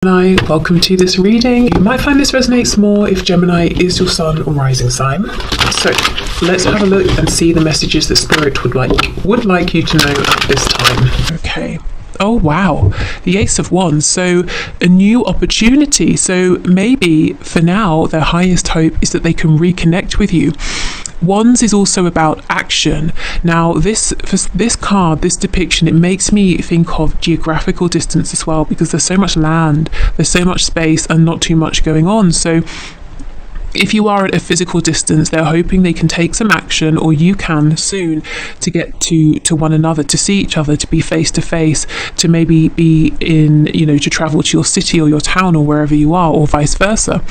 Gemini, welcome to this reading. You might find this resonates more if Gemini is your sun or rising sign. So let's have a look and see the messages that Spirit would like you to know at this time. Okay. Oh wow, the Ace of Wands. So a new opportunity. So maybe for now their highest hope is that they can reconnect with you. Wands is also about action. Now this card, this depiction, it makes me think of geographical distance as well, because there's so much land, there's so much space and not too much going on. So if you are at a physical distance, they're hoping they can take some action, or you can soon, to get to one another, to see each other, to be face to face, to maybe be in, to travel to your city or your town or wherever you are, or vice versa.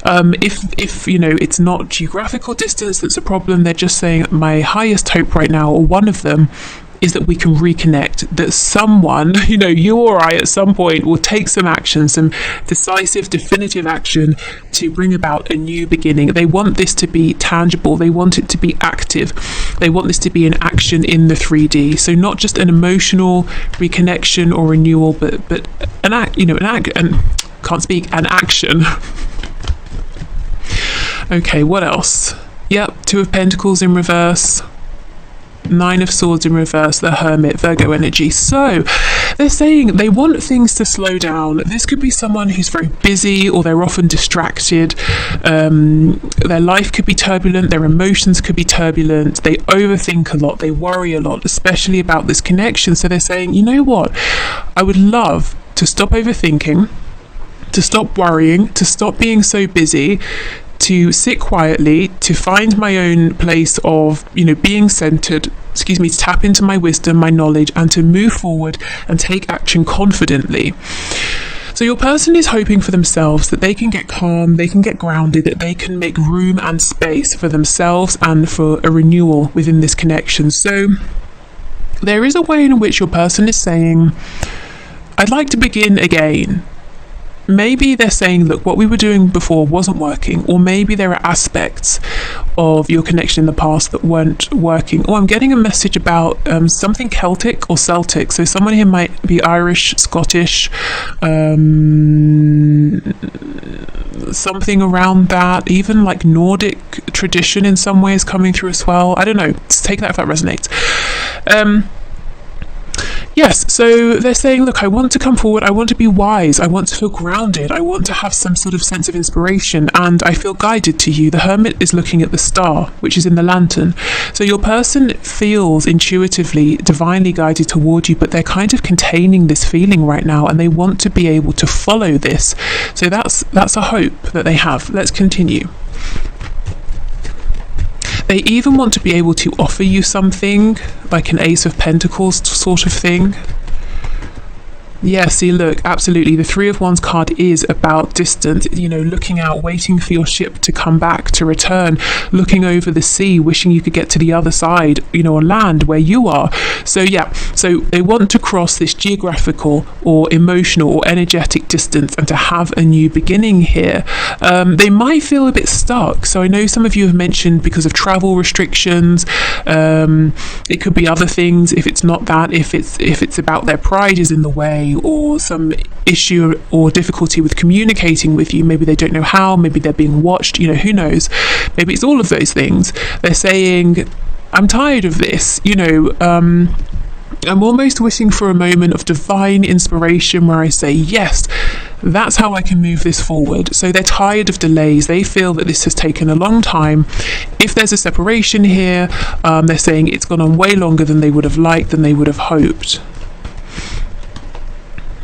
If it's not geographical distance that's a problem, they're just saying my highest hope right now, or one of them, is that we can reconnect, that someone, you or I at some point will take some action, some decisive, definitive action to bring about a new beginning. They want this to be tangible. They want it to be active. They want this to be an action in the 3D. So not just an emotional reconnection or renewal, but an action. Okay, what else? Yep, Two of Pentacles in reverse. Nine of Swords in reverse, the Hermit, Virgo energy. So they're saying they want things to slow down. This could be someone who's very busy, or they're often distracted. Their life could be turbulent, their emotions could be turbulent, they overthink a lot, they worry a lot, especially about this connection. So they're saying, you know what, I would love to stop overthinking, to stop worrying, to stop being so busy, to sit quietly, to find my own place of, being centered, to tap into my wisdom, my knowledge, and to move forward and take action confidently. So your person is hoping for themselves that they can get calm, they can get grounded, that they can make room and space for themselves and for a renewal within this connection. So there is a way in which your person is saying, I'd like to begin again. Maybe they're saying, look, what we were doing before wasn't working, or maybe there are aspects of your connection in the past that weren't working. Or I'm getting a message about something Celtic or Celtic. So someone here might be Irish, Scottish, something around that, even like Nordic tradition in some ways coming through as well. I don't know. Just take that if that resonates. Yes, so they're saying, look, I want to come forward, I want to be wise, I want to feel grounded, I want to have some sort of sense of inspiration, and I feel guided to you. The Hermit is looking at the star, which is in the lantern. So your person feels intuitively, divinely guided toward you, but they're kind of containing this feeling right now, and they want to be able to follow this. So that's a hope that they have. Let's continue. They even want to be able to offer you something, like an Ace of Pentacles sort of thing. Yeah, see, look, absolutely. The Three of Wands card is about distance, looking out, waiting for your ship to come back, to return, looking over the sea, wishing you could get to the other side, on land where you are. So yeah, so they want to cross this geographical or emotional or energetic distance and to have a new beginning here. They might feel a bit stuck. So I know some of you have mentioned because of travel restrictions. It could be other things. If it's not that, if it's about their pride is in the way, or some issue or difficulty with communicating with you, maybe they don't know how, maybe they're being watched, who knows, maybe it's all of those things. They're saying, I'm tired of this, I'm almost wishing for a moment of divine inspiration where I say, yes, that's how I can move this forward. So they're tired of delays. They feel that this has taken a long time. If there's a separation here, they're saying it's gone on way longer than they would have liked, than they would have hoped.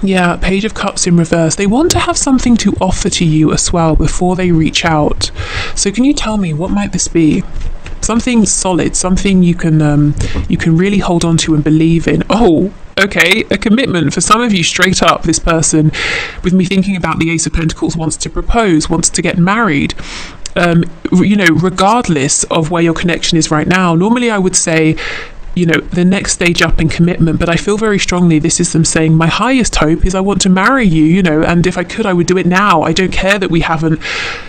Yeah, Page of Cups in reverse. They want to have something to offer to you as well before they reach out. So can you tell me, what might this be? Something solid, something you can really hold on to and believe in. Oh, okay, a commitment. For some of you, straight up, this person, with me thinking about the Ace of Pentacles, wants to propose, wants to get married. Regardless of where your connection is right now. Normally I would say, the next stage up in commitment, but I feel very strongly this is them saying, my highest hope is I want to marry you, and if I could, I would do it now. I don't care that we haven't,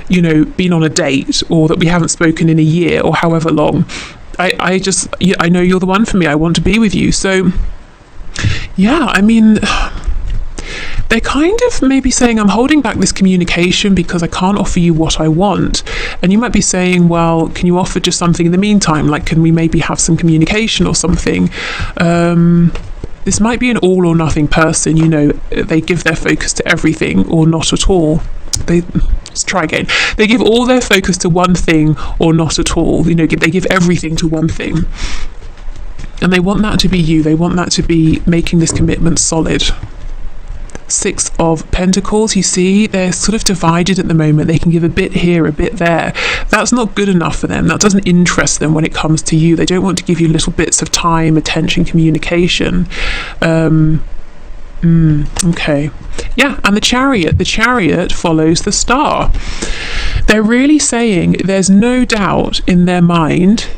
been on a date, or that we haven't spoken in a year or however long. I know you're the one for me. I want to be with you. So yeah, I mean, they're kind of maybe saying, I'm holding back this communication because I can't offer you what I want. And you might be saying, well, can you offer just something in the meantime? Like, can we maybe have some communication or something? This might be an all or nothing person, you know, they give their focus to everything or not at all. Let's try again. They give all their focus to one thing or not at all. You know, they give everything to one thing. And they want that to be you. They want that to be making this commitment solid. 6 of Pentacles, you see, they're sort of divided at the moment. They can give a bit here, a bit there. That's not good enough for them. That doesn't interest them when it comes to you. They don't want to give you little bits of time, attention, communication. Okay. Yeah, and the chariot follows the star. They're really saying there's no doubt in their mind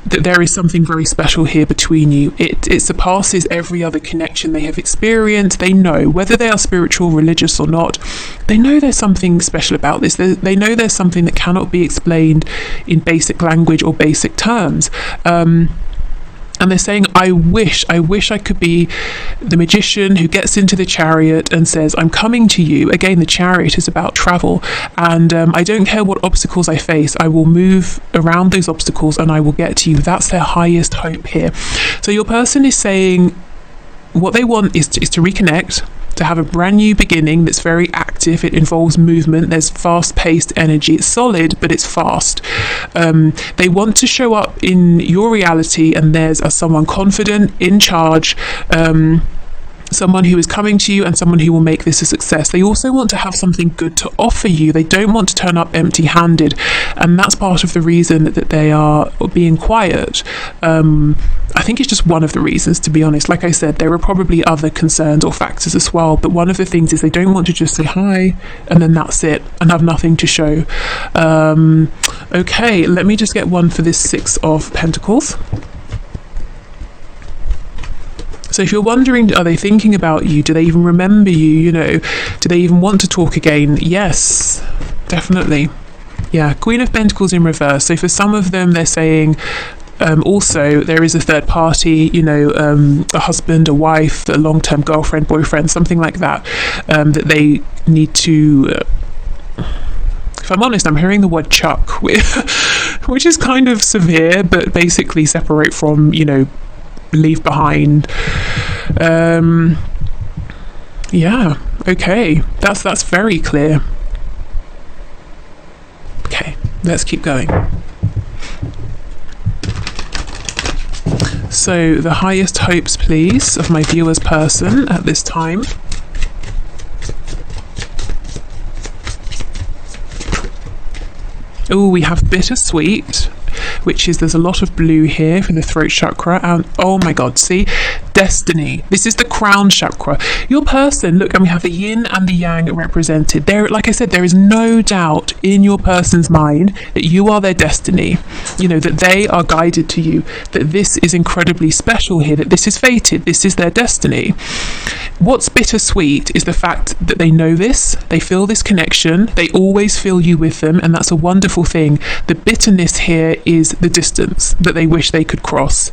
that there is something very special here between you. It surpasses every other connection they have experienced. They know, whether they are spiritual, religious or not, they know there's something special about this. They know there's something that cannot be explained in basic language or basic terms. And they're saying, I wish I could be the magician who gets into the chariot and says, I'm coming to you. Again, the chariot is about travel. And I don't care what obstacles I face. I will move around those obstacles and I will get to you. That's their highest hope here. So your person is saying what they want is to reconnect, to have a brand new beginning that's very active. It involves movement. There's fast-paced energy. It's solid, but it's fast. They want to show up in your reality, and there's someone confident, in charge, someone who is coming to you and someone who will make this a success. They also want to have something good to offer you. They don't want to turn up empty-handed, and that's part of the reason that they are being quiet. I think it's just one of the reasons, to be honest. Like I said, there are probably other concerns or factors as well, but one of the things is they don't want to just say hi and then that's it and have nothing to show. Okay, let me just get one for this 6 of Pentacles. So if you're wondering, are they thinking about you? Do they even remember you? You know, do they even want to talk again? Yes, definitely. Yeah, Queen of Pentacles in reverse. So for some of them, they're saying, also there is a third party, you know, a husband, a wife, a long-term girlfriend, boyfriend, something like that, that they need to... if I'm honest, I'm hearing the word chuck, which is kind of severe, but basically separate from, you know, leave behind. Yeah, okay, that's very clear. Okay, let's keep going. So the highest hopes, please, of my viewer's person at this time. Oh, we have bittersweet, which is, there's a lot of blue here for the throat chakra, and oh my god, see, destiny. This is the crown chakra. Your person, look, and we have the yin and the yang represented there. Like I said, there is no doubt in your person's mind that you are their destiny, you know, that they are guided to you, that this is incredibly special here, that this is fated, this is their destiny. What's bittersweet is the fact that they know this, they feel this connection, they always feel you with them, and that's a wonderful thing. The bitterness here is the distance that they wish they could cross.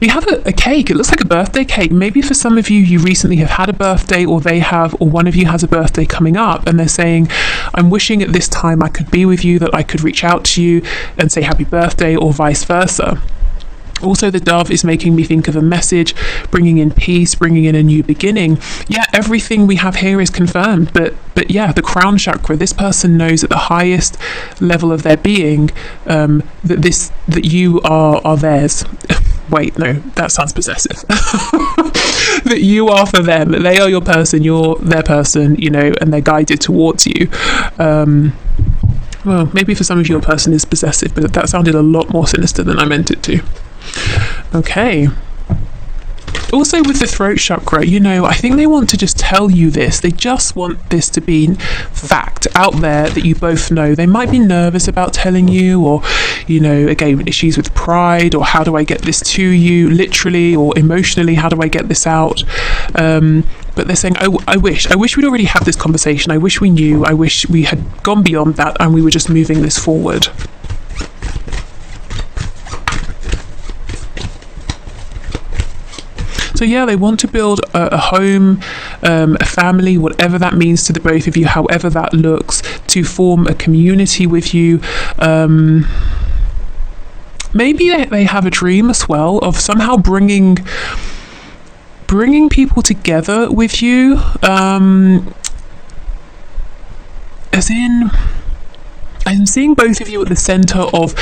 We have a cake. It looks like a birthday cake. Maybe for some of you, you recently have had a birthday, or they have, or one of you has a birthday coming up, and they're saying, I'm wishing at this time I could be with you, that I could reach out to you and say happy birthday, or vice versa. Also, the dove is making me think of a message, bringing in peace, bringing in a new beginning. Yeah, everything we have here is confirmed, but yeah, the crown chakra, this person knows at the highest level of their being, that you are theirs. Wait, no, that sounds possessive. That you are for them, that they are your person, you're their person, you know, and they're guided towards you. Well, maybe for some of you, your person is possessive, but that sounded a lot more sinister than I meant it to. Okay. Also with the throat chakra, you know, I think they want to just tell you this. They just want this to be fact out there that you both know. They might be nervous about telling you, or, you know, again, issues with pride, or how do I get this to you, literally or emotionally, how do I get this out? But they're saying, I wish we'd already had this conversation. I wish we knew. I wish we had gone beyond that and we were just moving this forward. So So yeah, they want to build a home, a family, whatever that means to the both of you, however that looks, to form a community with you. Maybe they have a dream as well of somehow bringing people together with you, as in, I'm seeing both of you at the center of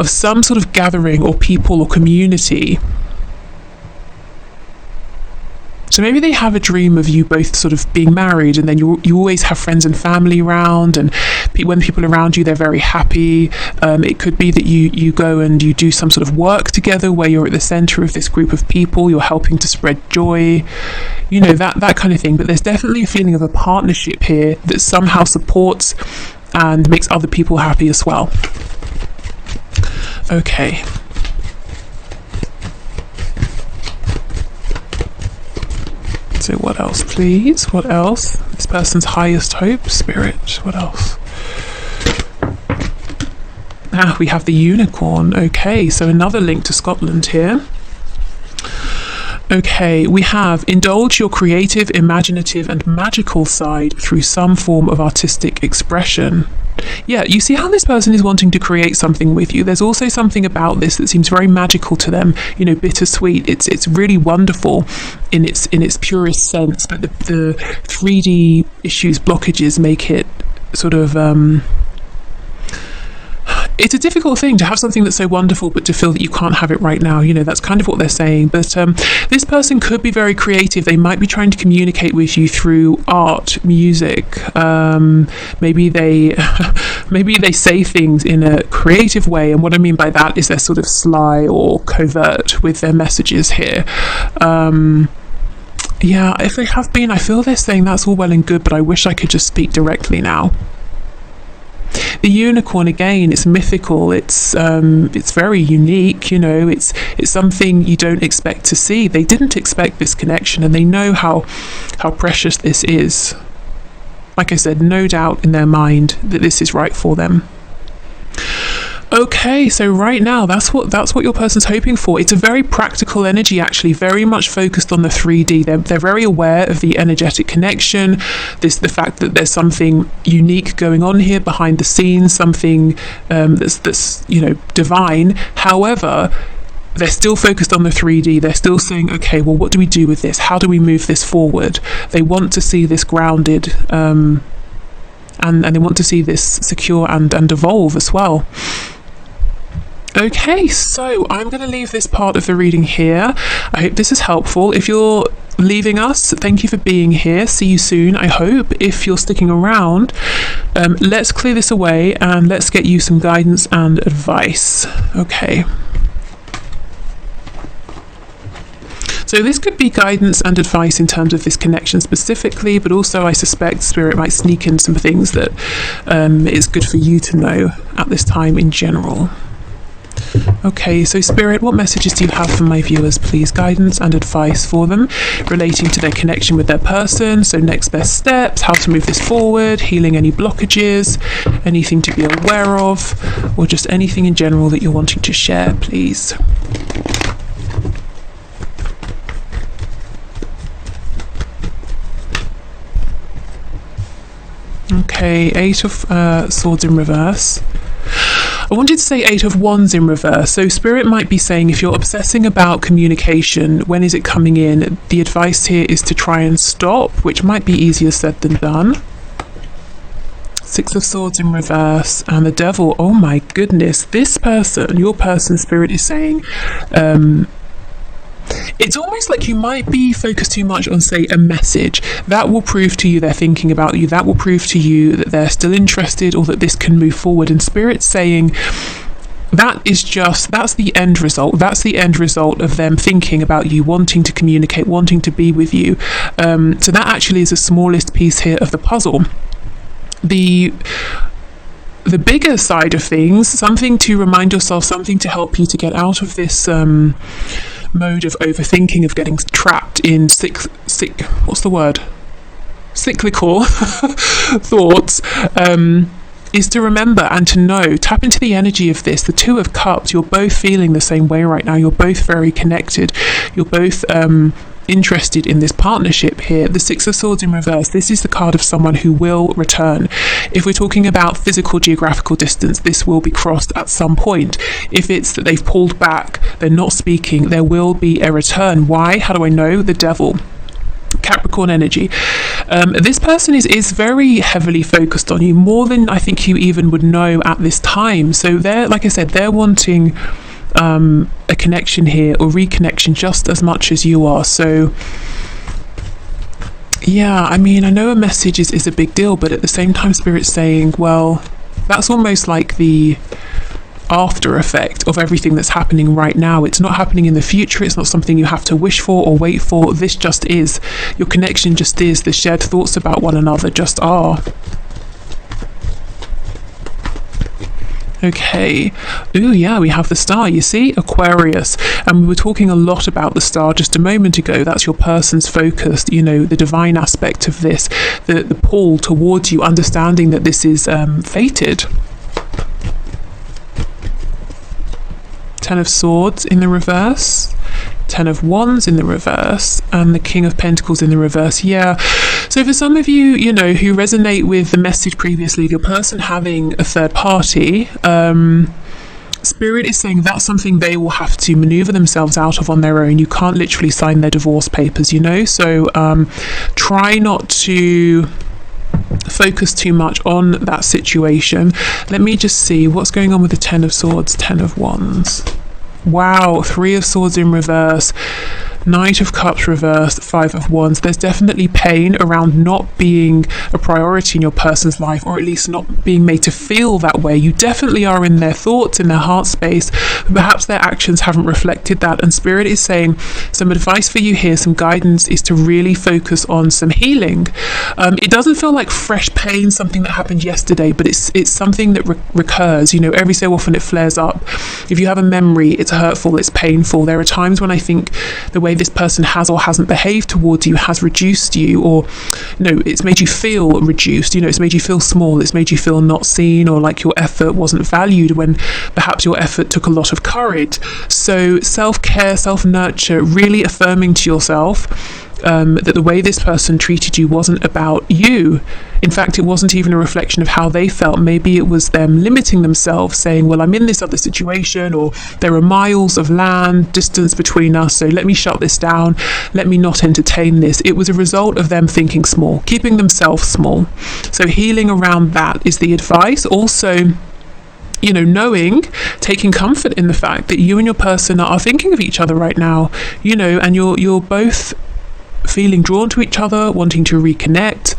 some sort of gathering or people or community. So maybe they have a dream of you both sort of being married, and then you always have friends and family around, and when people are around you, they're very happy. It could be that you go and you do some sort of work together where you're at the center of this group of people, you're helping to spread joy, you know, that kind of thing. But there's definitely a feeling of a partnership here that somehow supports and makes other people happy as well. Okay. So what else, please? What else? This person's highest hope, Spirit. What else? Ah, we have the unicorn. Okay, so another link to Scotland here. Okay, we have indulge your creative, imaginative and magical side through some form of artistic expression. Yeah, you see how this person is wanting to create something with you. There's also something about this that seems very magical to them, you know, bittersweet. It's really wonderful in its purest sense, but the 3D issues, blockages make it sort of it's a difficult thing to have something that's so wonderful but to feel that you can't have it right now. You know, that's kind of what they're saying. But this person could be very creative. They might be trying to communicate with you through art, music. Maybe they say things in a creative way, and what I mean by that is they're sort of sly or covert with their messages here. Yeah, if they have been, I feel they're saying that's all well and good, but I wish I could just speak directly now. The unicorn, again, it's mythical, it's very unique, you know, it's something you don't expect to see. They didn't expect this connection, and they know how precious this is. Like I said, no doubt in their mind that this is right for them. Okay, so right now, that's what your person's hoping for. It's a very practical energy, actually, very much focused on the 3D. They're very aware of the energetic connection, the fact that there's something unique going on here behind the scenes, something that's you know, divine. However, they're still focused on the 3D. They're still saying, okay, well, what do we do with this? How do we move this forward? They want to see this grounded, and they want to see this secure and evolve as well. Okay, so I'm going to leave this part of the reading here. I hope this is helpful. If you're leaving us, thank you for being here. See you soon, I hope. If you're sticking around, let's clear this away and let's get you some guidance and advice. Okay. So this could be guidance and advice in terms of this connection specifically, but also I suspect Spirit might sneak in some things that is good for you to know at this time in general. Okay, so Spirit, what messages do you have for my viewers, please? Guidance and advice for them relating to their connection with their person. So next best steps, how to move this forward, healing any blockages, anything to be aware of, or just anything in general that you're wanting to share, please. Okay, 8 of Swords in reverse. I wanted to say 8 of Wands in reverse. So Spirit might be saying if you're obsessing about communication, when is it coming in? The advice here is to try and stop, which might be easier said than done. 6 of Swords in reverse and the Devil. Oh my goodness, this person, your person, Spirit is saying, it's almost like you might be focused too much on, say, a message. That will prove to you they're thinking about you. That will prove to you that they're still interested or that this can move forward. And Spirit's saying that's the end result. That's the end result of them thinking about you, wanting to communicate, wanting to be with you. So that actually is the smallest piece here of the puzzle. The bigger side of things, something to remind yourself, something to help you to get out of this mode of overthinking, of getting trapped in cyclical thoughts, is to remember and to know, tap into the energy of this. The 2 of Cups, you're both feeling the same way right now. You're both very connected. You're both interested in this partnership here. The Six of Swords in reverse, this is the card of someone who will return. If we're talking about physical geographical distance, this will be crossed at some point. If it's that they've pulled back, they're not speaking, there will be a return. Why? How do I know? The Devil. Capricorn energy. This person is very heavily focused on you, more than I think you even would know at this time. So they're, like I said, they're wanting a connection here, or reconnection, just as much as you are. So yeah, I mean, I know a message is a big deal, but at the same time, Spirit's saying, well, that's almost like the after effect of everything that's happening right now. It's not happening in the future. It's not something you have to wish for or wait for. This just is. Your connection just is. The shared thoughts about one another just are. Okay. Ooh, yeah, we have the star, you see? Aquarius. And we were talking a lot about the star just a moment ago. That's your person's focus, you know, the divine aspect of this, the pull towards you, understanding that this is fated. Ten of Swords in the reverse, Ten of Wands in the reverse, and the King of Pentacles in the reverse. Yeah, so for some of you, you know, who resonate with the message previously of your person having a third party, Spirit is saying that's something they will have to maneuver themselves out of on their own. You can't literally sign their divorce papers, you know, so try not to focus too much on that situation. Let me just see what's going on with the Ten of Swords, Ten of Wands. Wow, Three of Swords in reverse, Knight of Cups reversed, Five of Wands. There's definitely pain around not being a priority in your person's life, or at least not being made to feel that way. You definitely are in their thoughts, in their heart space, but perhaps their actions haven't reflected that. And Spirit is saying some advice for you here, some guidance, is to really focus on some healing. It doesn't feel like fresh pain, something that happened yesterday, but it's something that recurs. You know, every so often it flares up. If you have a memory, it's hurtful, it's painful. There are times when I think the way this person has or hasn't behaved towards you has reduced you, or it's made you feel reduced. It's made you feel small, it's made you feel not seen, or like your effort wasn't valued when perhaps your effort took a lot of courage. So self-care, self-nurture, really affirming to yourself that the way this person treated you wasn't about you. In fact, it wasn't even a reflection of how they felt. Maybe it was them limiting themselves, saying, well, I'm in this other situation, or there are miles of land distance between us, so let me shut this down, let me not entertain this. It was a result of them thinking small, keeping themselves small. So healing around that is the advice. Also, knowing, taking comfort in the fact that you and your person are thinking of each other right now, and you're both feeling drawn to each other, wanting to reconnect,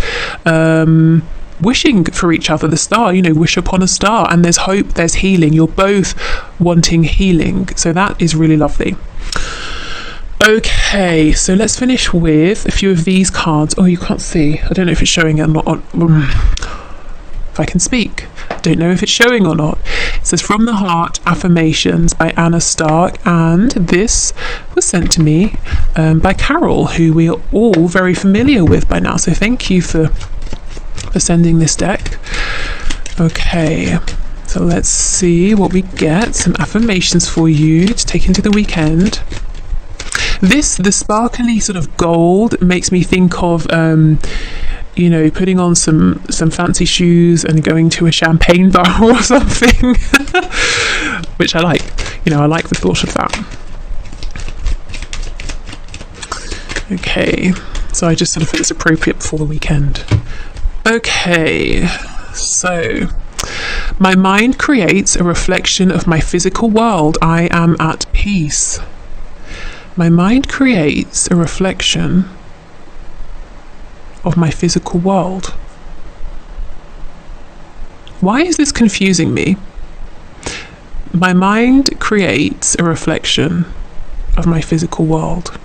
wishing for each other. The star, wish upon a star, and there's hope, there's healing. You're both wanting healing, so that is really lovely. Okay, so let's finish with a few of these cards. Oh, you can't see, I don't know if it's showing or not. If I can speak, I don't know if it's showing or not. It says From the Heart Affirmations by Anna Stark, and this was sent to me by Carol, who we are all very familiar with by now, so thank you for sending this deck. Okay, so let's see what we get. Some affirmations for you to take into the weekend. The sparkly sort of gold makes me think of putting on some fancy shoes and going to a champagne bar or something, which I like. I like the thought of that. Okay, so I just sort of think it's appropriate before the weekend. Okay, so my mind creates a reflection of my physical world. I am at peace. My mind creates a reflection of my physical world. Why is this confusing me? My mind creates a reflection of my physical world.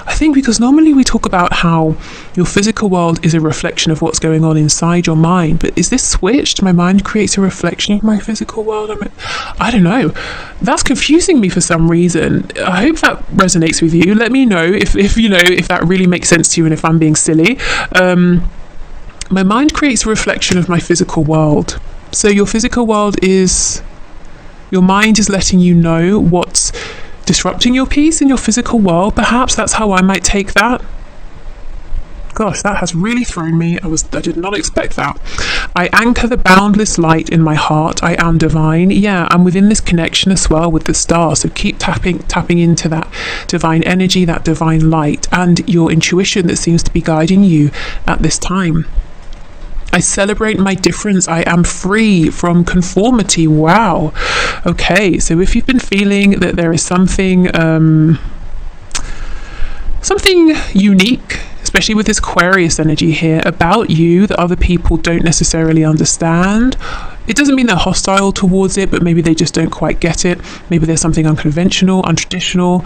I think because normally we talk about how your physical world is a reflection of what's going on inside your mind, but is this switched? My mind creates a reflection of my physical world? I don't know. That's confusing me for some reason. I hope that resonates with you. Let me know if that really makes sense to you and if I'm being silly. My mind creates a reflection of my physical world. So your physical world is, your mind is letting you know what's disrupting your peace in your physical world, perhaps. That's how I might take that. Gosh, that has really thrown me. I did not expect that. I anchor the boundless light in my heart. I am divine. Yeah, I'm within this connection as well with the stars. So keep tapping into that divine energy, that divine light, and your intuition that seems to be guiding you at this time. I celebrate my difference. I am free from conformity. Wow. Okay, so if you've been feeling that there is something unique, especially with this Aquarius energy here, about you that other people don't necessarily understand. It doesn't mean they're hostile towards it, but maybe they just don't quite get it. Maybe there's something unconventional, untraditional.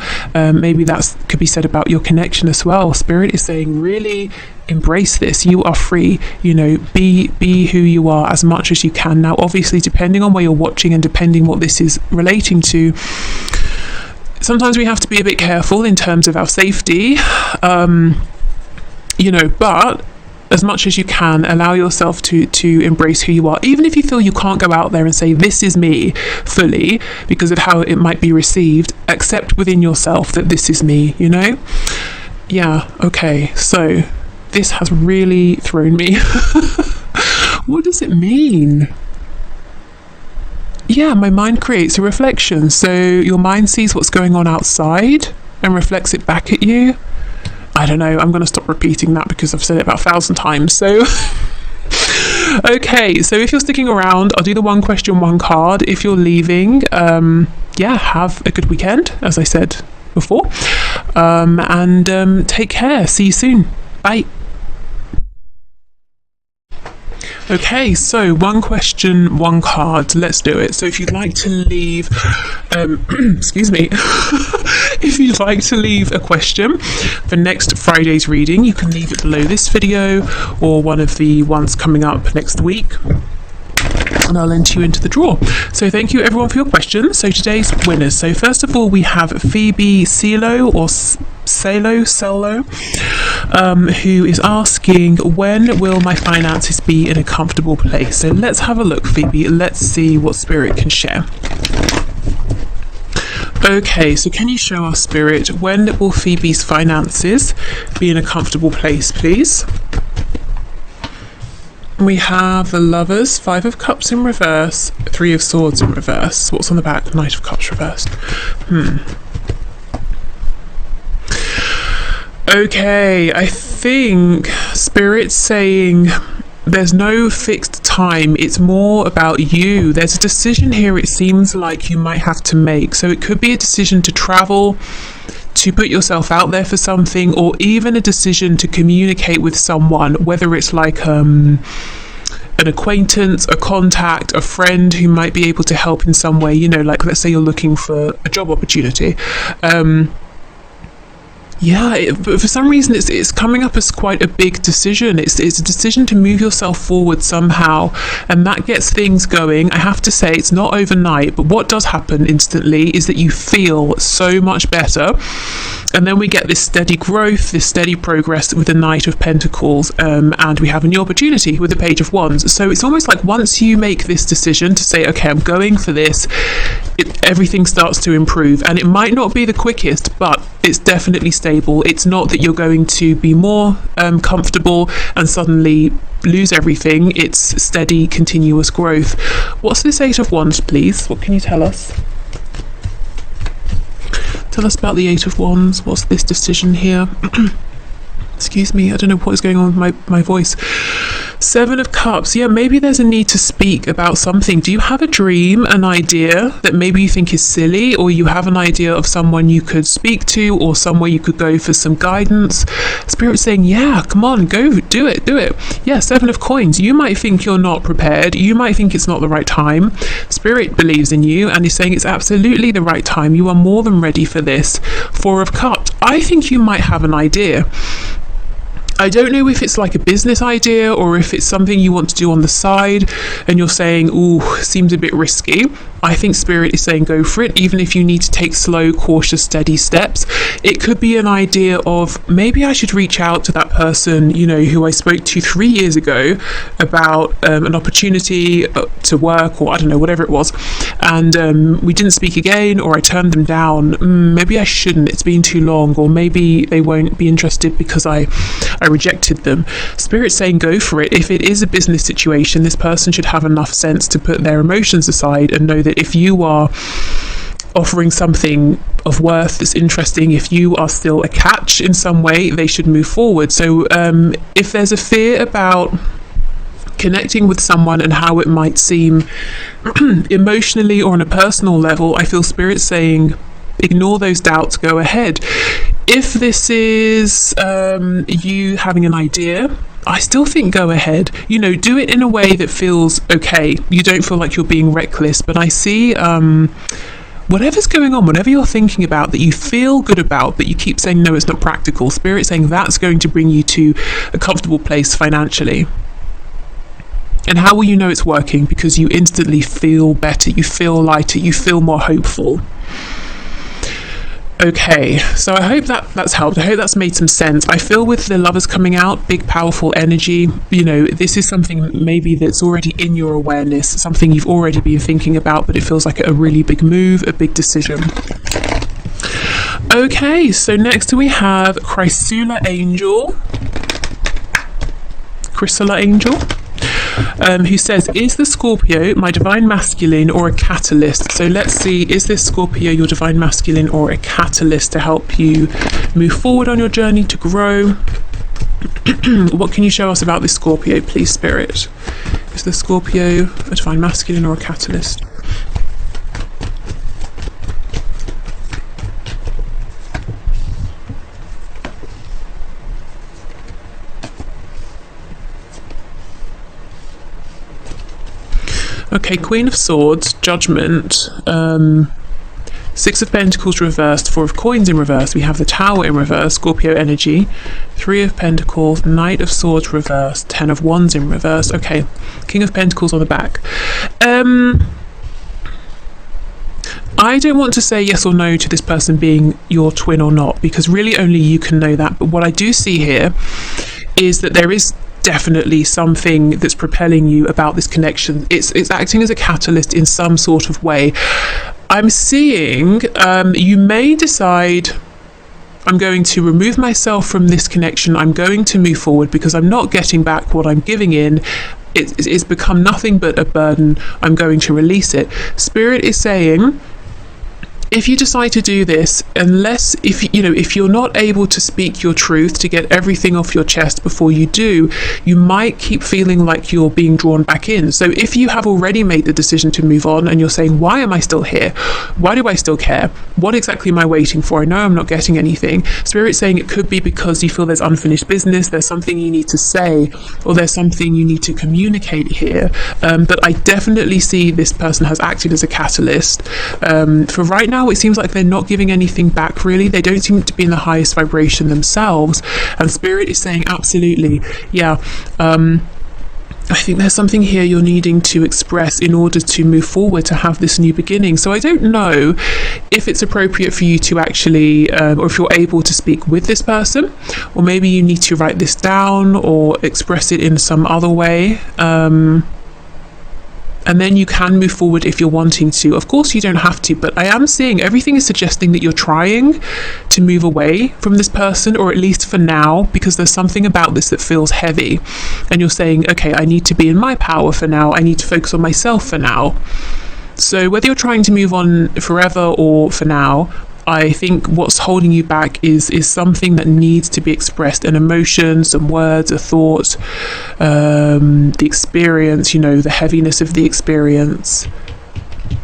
Maybe that could be said about your connection as well. Spirit is saying, really embrace this. You are free. You know, be who you are as much as you can. Now, obviously, depending on where you're watching and depending what this is relating to, sometimes we have to be a bit careful in terms of our safety. But as much as you can, allow yourself to embrace who you are, even if you feel you can't go out there and say this is me fully because of how it might be received. Accept within yourself that this is me, yeah. Okay, so this has really thrown me. What does it mean? Yeah, my mind creates a reflection. So your mind sees what's going on outside and reflects it back at you. I don't know, I'm going to stop repeating that because I've said it about 1,000 times. So, okay, so if you're sticking around, I'll do the one question, one card. If you're leaving, have a good weekend, as I said before. And take care. See you soon. Bye. Okay, so one question, one card. Let's do it. So if you'd like to leave, excuse me, if you'd like to leave a question for next Friday's reading, you can leave it below this video or one of the ones coming up next week, and I'll enter you into the draw. So thank you everyone for your questions. So today's winners. So first of all, we have Phoebe Celo or Celo, who is asking, when will my finances be in a comfortable place? So let's have a look, Phoebe. Let's see what Spirit can share. Okay, so can you show us, Spirit, when will Phoebe's finances be in a comfortable place, please? We have the Lovers, 5 of Cups in reverse, 3 of Swords in reverse. What's on the back? Knight of Cups reversed. Okay, I think Spirit's saying there's no fixed time. It's more about you. There's a decision here it seems like you might have to make. So it could be a decision to travel, to put yourself out there for something, or even a decision to communicate with someone, whether it's like an acquaintance, a contact, a friend who might be able to help in some way, like let's say you're looking for a job opportunity. But for some reason it's coming up as quite a big decision. It's a decision to move yourself forward somehow, and that gets things going. I have to say it's not overnight, but what does happen instantly is that you feel so much better, and then we get this steady growth, this steady progress with the Knight of Pentacles, and we have a new opportunity with the Page of Wands. So it's almost like once you make this decision to say, okay, I'm going for this, everything starts to improve, and it might not be the quickest, but it's definitely stable. It's not that you're going to be more comfortable and suddenly lose everything. It's steady, continuous growth. What's this 8 of Wands, please? What can you tell us? Tell us about the 8 of Wands. What's this decision here? Excuse me, I don't know what is going on with my voice. 7 of Cups. Yeah, maybe there's a need to speak about something. Do you have a dream, an idea that maybe you think is silly, or you have an idea of someone you could speak to or somewhere you could go for some guidance? Spirit's saying, yeah, come on, go, do it. Yeah, 7 of Coins. You might think you're not prepared. You might think it's not the right time. Spirit believes in you and is saying it's absolutely the right time. You are more than ready for this. 4 of Cups. I think you might have an idea. I don't know if it's like a business idea or if it's something you want to do on the side and you're saying, ooh, seems a bit risky. I think Spirit is saying go for it, even if you need to take slow, cautious, steady steps. It could be an idea of maybe I should reach out to that person, you know, who I spoke to 3 years ago about an opportunity to work, or I don't know, whatever it was, and we didn't speak again, or I turned them down. Maybe I shouldn't, it's been too long, or maybe they won't be interested because I rejected them. Spirit's saying go for it. If it is a business situation, this person should have enough sense to put their emotions aside and know that if you are offering something of worth that's interesting, if you are still a catch in some way, they should move forward. So if there's a fear about connecting with someone and how it might seem emotionally or on a personal level, I feel Spirit saying ignore those doubts, go ahead. If this is you having an idea, I still think go ahead. You know, do it in a way that feels okay. You don't feel like you're being reckless, but I see whatever's going on, whatever you're thinking about that you feel good about, but you keep saying no, it's not practical, Spirit saying that's going to bring you to a comfortable place financially. And how will you know it's working? Because you instantly feel better, you feel lighter, you feel more hopeful. Okay, so I hope that's helped. I hope that's made some sense. I feel with the Lovers coming out, big powerful energy, you know, this is something maybe that's already in your awareness, something you've already been thinking about, but it feels like a really big move, a big decision. Okay, so next we have Chrysula Angel, who says, is the Scorpio my divine masculine or a catalyst? So let's see, is this Scorpio your divine masculine or a catalyst to help you move forward on your journey to grow? What can you show us about this Scorpio, please, Spirit? Is the Scorpio a divine masculine or a catalyst? Okay, Queen of Swords, Judgment, Six of Pentacles reversed, Four of Coins in reverse. We have the Tower in reverse, Scorpio energy, Three of Pentacles, Knight of Swords reversed, Ten of Wands in reverse. Okay, King of Pentacles on the back. I don't want to say yes or no to this person being your twin or not, because really only you can know that. But what I do see here is that there is definitely something that's propelling you about this connection. It's acting as a catalyst in some sort of way. I'm seeing you may decide, I'm going to remove myself from this connection, I'm going to move forward because I'm not getting back what I'm giving in. It's become nothing but a burden. I'm going to release it. Spirit is saying, if you decide to do this, if you're not able to speak your truth, to get everything off your chest before you do, you might keep feeling like you're being drawn back in. So if you have already made the decision to move on and you're saying, why am I still here? Why do I still care? What exactly am I waiting for? I know I'm not getting anything. Spirit's saying it could be because you feel there's unfinished business, there's something you need to say, or there's something you need to communicate here. But I definitely see this person has acted as a catalyst. For right now, it seems like they're not giving anything back, really. They don't seem to be in the highest vibration themselves, and Spirit is saying absolutely, yeah, I think there's something here you're needing to express in order to move forward, to have this new beginning. So I don't know if it's appropriate for you to actually, or if you're able to speak with this person, or maybe you need to write this down or express it in some other way. And then you can move forward if you're wanting to. Of course, you don't have to, but I am seeing everything is suggesting that you're trying to move away from this person, or at least for now, because there's something about this that feels heavy. And you're saying, okay, I need to be in my power for now. I need to focus on myself for now. So whether you're trying to move on forever or for now, I think what's holding you back is something that needs to be expressed, an emotion, some words, a thought, the experience, the heaviness of the experience.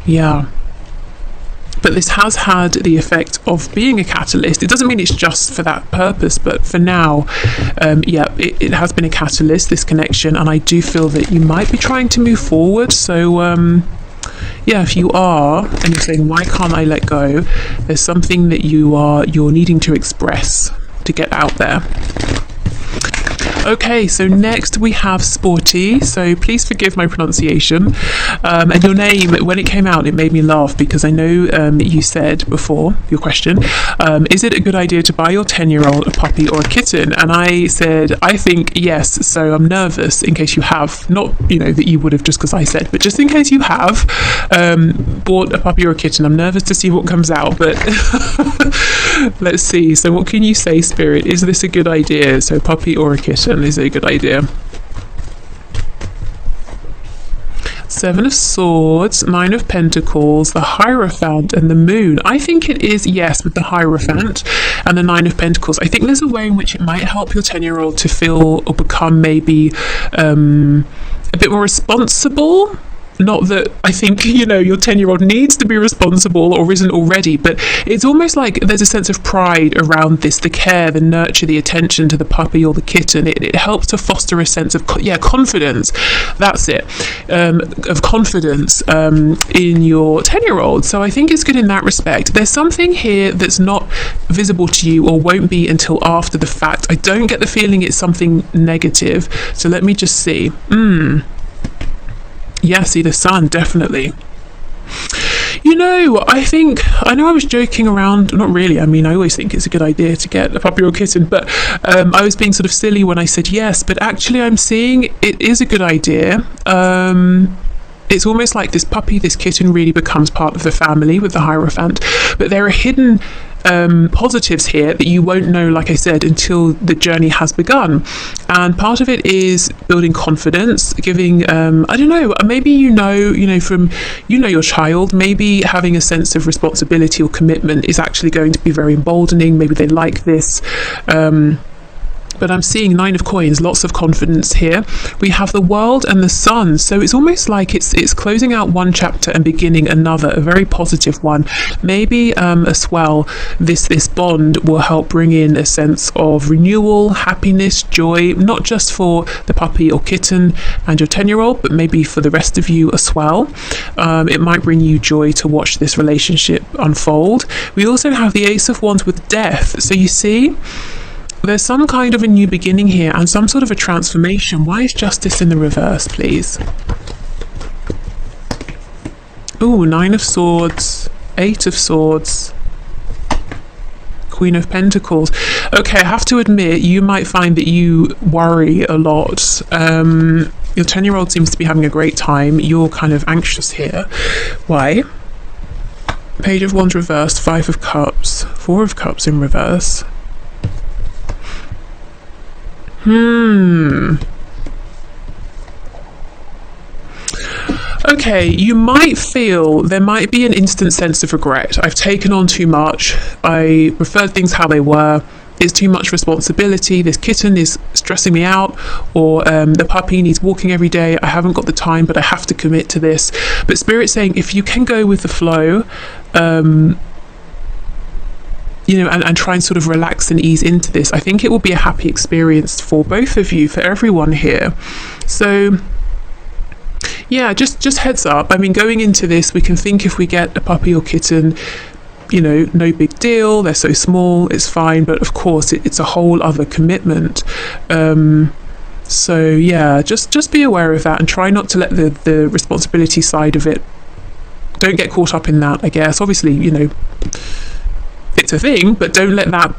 Yeah. But this has had the effect of being a catalyst. It doesn't mean it's just for that purpose, but for now, it has been a catalyst, this connection, and I do feel that you might be trying to move forward. So, if you are, and you're saying, why can't I let go? There's something that you're needing to express, to get out there. Okay, so next we have Sporty. So please forgive my pronunciation. And your name, when it came out, it made me laugh because I know you said before, your question, is it a good idea to buy your 10-year-old a puppy or a kitten? And I said, I think yes. So I'm nervous in case you have, not, that you would have just because I said, but just in case you have bought a puppy or a kitten. I'm nervous to see what comes out, but let's see. So what can you say, Spirit? Is this a good idea? So puppy or a kitten, is it a good idea? 7 of Swords, 9 of Pentacles, the Hierophant and the Moon. I think it is yes with the Hierophant and the 9 of Pentacles. I think there's a way in which it might help your 10-year-old to feel or become maybe a bit more responsible. Not that I think, your 10-year-old needs to be responsible or isn't already, but it's almost like there's a sense of pride around this, the care, the nurture, the attention to the puppy or the kitten. It helps to foster a sense of, confidence. That's it. Of confidence in your 10-year-old. So I think it's good in that respect. There's something here that's not visible to you or won't be until after the fact. I don't get the feeling it's something negative. So let me just see. Yeah, see the Sun, definitely. I know I was joking around, not really, I always think it's a good idea to get a puppy or a kitten, but I was being sort of silly when I said yes, but actually I'm seeing it is a good idea. It's almost like this puppy, this kitten really becomes part of the family with the Hierophant, but there are hidden positives here that you won't know, like I said, until the journey has begun. And part of it is building confidence, giving I don't know, maybe from your child, maybe having a sense of responsibility or commitment is actually going to be very emboldening. Maybe they like this. But I'm seeing 9 of Coins, lots of confidence here. We have the World and the Sun, so it's almost like it's closing out one chapter and beginning another, a very positive one. Maybe as well, this bond will help bring in a sense of renewal, happiness, joy, not just for the puppy or kitten and your 10-year-old, but maybe for the rest of you as well. It might bring you joy to watch this relationship unfold. We also have the Ace of Wands with Death, so you see, there's some kind of a new beginning here and some sort of a transformation. Why is Justice in the reverse, please? Ooh, 9 of Swords, 8 of Swords, Queen of Pentacles. Okay, I have to admit, you might find that you worry a lot. Your 10-year-old seems to be having a great time. You're kind of anxious here. Why? Page of Wands reversed, 5 of Cups, 4 of Cups in reverse. Okay, you might feel there might be an instant sense of regret. I've taken on too much. I preferred things how they were. It's too much responsibility. This kitten is stressing me out, or the puppy needs walking every day. I haven't got the time, but I have to commit to this. But Spirit's saying if you can go with the flow, and try and sort of relax and ease into this, I think it will be a happy experience for both of you, for everyone here. So yeah, just heads up. Going into this, we can think if we get a puppy or kitten, no big deal, they're so small, it's fine, but of course it's a whole other commitment. So yeah, just be aware of that and try not to let the responsibility side of it, don't get caught up in that, I guess. Obviously, it's a thing, but don't let that